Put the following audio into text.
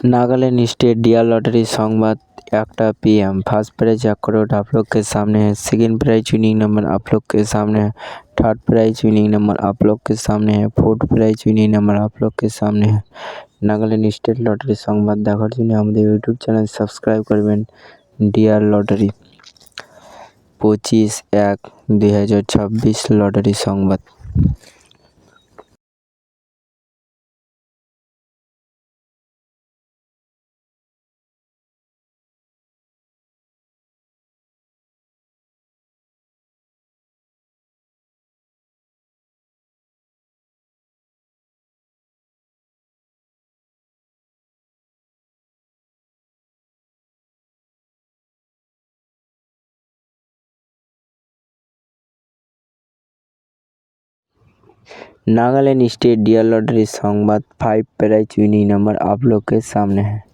Nagaland state dear lottery संवाद 1 PM। First prize 1 crore आप लोग के सामने है। सेकंड प्राइज विनिंग नंबर आप लोग के सामने है। थर्ड प्राइज विनिंग नंबर आप लोग के सामने है। फोर्थ प्राइज विनिंग नंबर आप लोग के सामने है। नागालैंड स्टेट लॉटरी संवाद দেখার জন্য আমাদের ইউটিউব চ্যানেল সাবস্ক্রাইব করবেন। ডিয়ার লটারি 25/1/2026 লটারি সংবাদ। नागालैंड स्टेट डियर लॉटरी संवाद 5 प्राइज विनिंग नंबर आप लोग के सामने है।